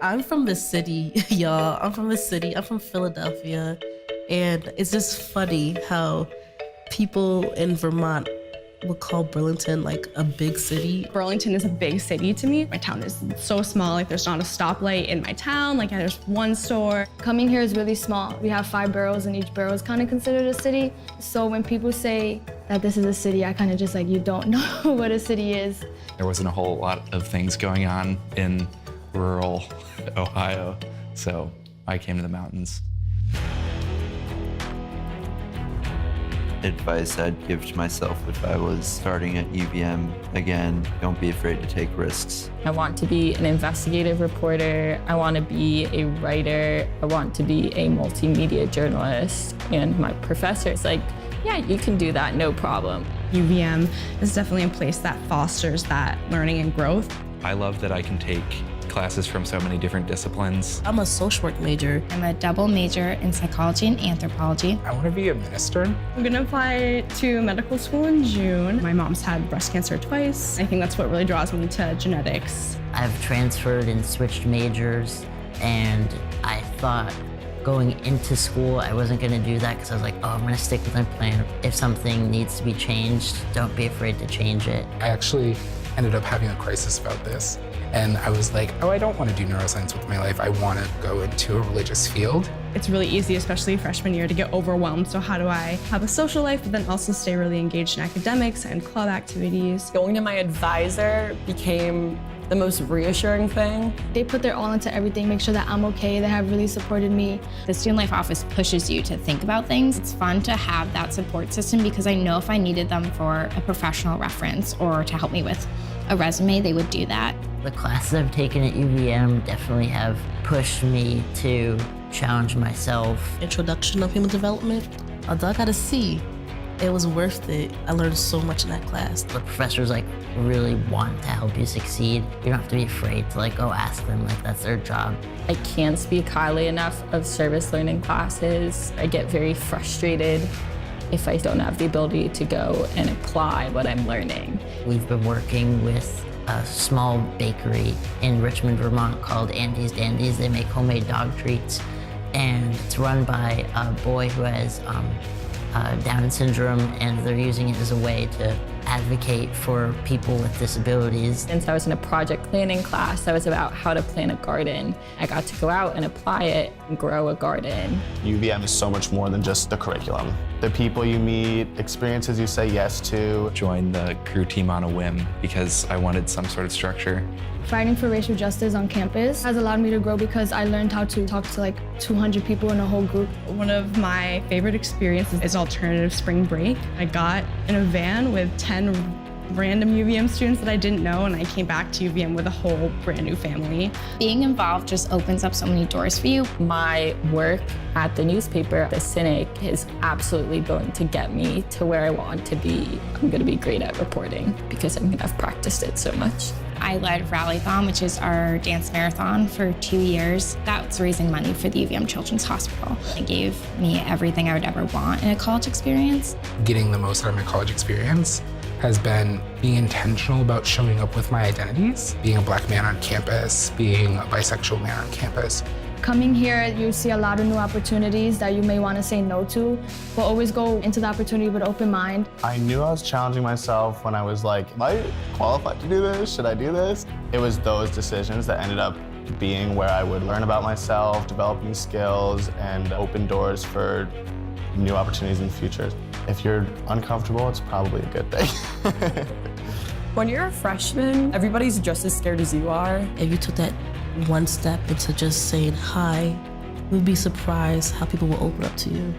I'm from the city, y'all. I'm from the city. I'm from Philadelphia. And it's just funny how people in Vermont would call Burlington like a big city. Burlington is a big city to me. My town is so small, like there's not a stoplight in my town, like there's one store. Coming here is really small. We have 5 boroughs and each borough is kind of considered a city. So when people say that this is a city, I kind of just like, you don't know what a city is. There wasn't a whole lot of things going on in rural Ohio, so I came to the mountains. Advice I'd give to myself if I was starting at UVM again, don't be afraid to take risks. I want to be an investigative reporter. I want to be a writer. I want to be a multimedia journalist. And my professor's like, yeah, you can do that, no problem. UVM is definitely a place that fosters that learning and growth. I love that I can take classes from so many different disciplines. I'm a social work major. I'm a double major in psychology and anthropology. I want to be a minister. I'm gonna apply to medical school in June. My mom's had breast cancer twice. I think that's what really draws me to genetics. I've transferred and switched majors, and I thought going into school, I wasn't gonna do that because I was like, oh, I'm gonna stick with my plan. If something needs to be changed, don't be afraid to change it. I actually ended up having a crisis about this. And I was like, oh, I don't want to do neuroscience with my life. I want to go into a religious field. It's really easy, especially freshman year, to get overwhelmed. So how do I have a social life, but then also stay really engaged in academics and club activities? Going to my advisor became the most reassuring thing. They put their all into everything, make sure that I'm okay. They have really supported me. The Student Life Office pushes you to think about things. It's fun to have that support system because I know if I needed them for a professional reference or to help me with a resume, they would do that. The classes I've taken at UVM definitely have pushed me to challenge myself. Introduction of Human Development. Although I got a C, it was worth it. I learned so much in that class. The professors like really want to help you succeed. You don't have to be afraid to like go ask them, like that's their job. I can't speak highly enough of service learning classes. I get very frustrated if I don't have the ability to go and apply what I'm learning. We've been working with a small bakery in Richmond, Vermont called Andy's Dandies. They make homemade dog treats, and it's run by a boy who has Down syndrome, and they're using it as a way to advocate for people with disabilities. Since I was in a project planning class, that was about how to plant a garden. I got to go out and apply it and grow a garden. UVM is so much more than just the curriculum. The people you meet, experiences you say yes to. Joined the crew team on a whim because I wanted some sort of structure. Fighting for racial justice on campus has allowed me to grow because I learned how to talk to like 200 people in a whole group. One of my favorite experiences is alternative spring break. I got in a van with 10 random UVM students that I didn't know, and I came back to UVM with a whole brand new family. Being involved just opens up so many doors for you. My work at the newspaper, The Cynic, is absolutely going to get me to where I want to be. I'm going to be great at reporting because I've practiced it so much. I led Rallython, which is our dance marathon, for 2 years. That's raising money for the UVM Children's Hospital. It gave me everything I would ever want in a college experience. Getting the most out of my college experience has been being intentional about showing up with my identities, being a Black man on campus, being a bisexual man on campus. Coming here, you see a lot of new opportunities that you may want to say no to, but always go into the opportunity with an open mind. I knew I was challenging myself when I was like, am I qualified to do this? Should I do this? It was those decisions that ended up being where I would learn about myself, develop new skills, and open doors for new opportunities in the future. If you're uncomfortable, it's probably a good thing. When you're a freshman, everybody's just as scared as you are. If you took that one step into just saying hi, you'd be surprised how people will open up to you.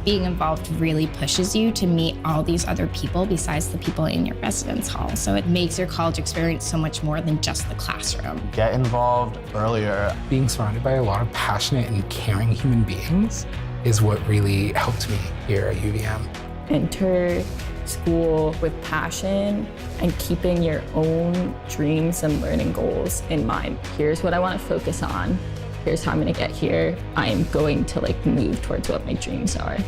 Being involved really pushes you to meet all these other people besides the people in your residence hall. So it makes your college experience so much more than just the classroom. Get involved earlier. Being surrounded by a lot of passionate and caring human beings is what really helped me here at UVM. Enter school with passion and keeping your own dreams and learning goals in mind. Here's what I want to focus on. Here's how I'm going to get here. I am going to move towards what my dreams are.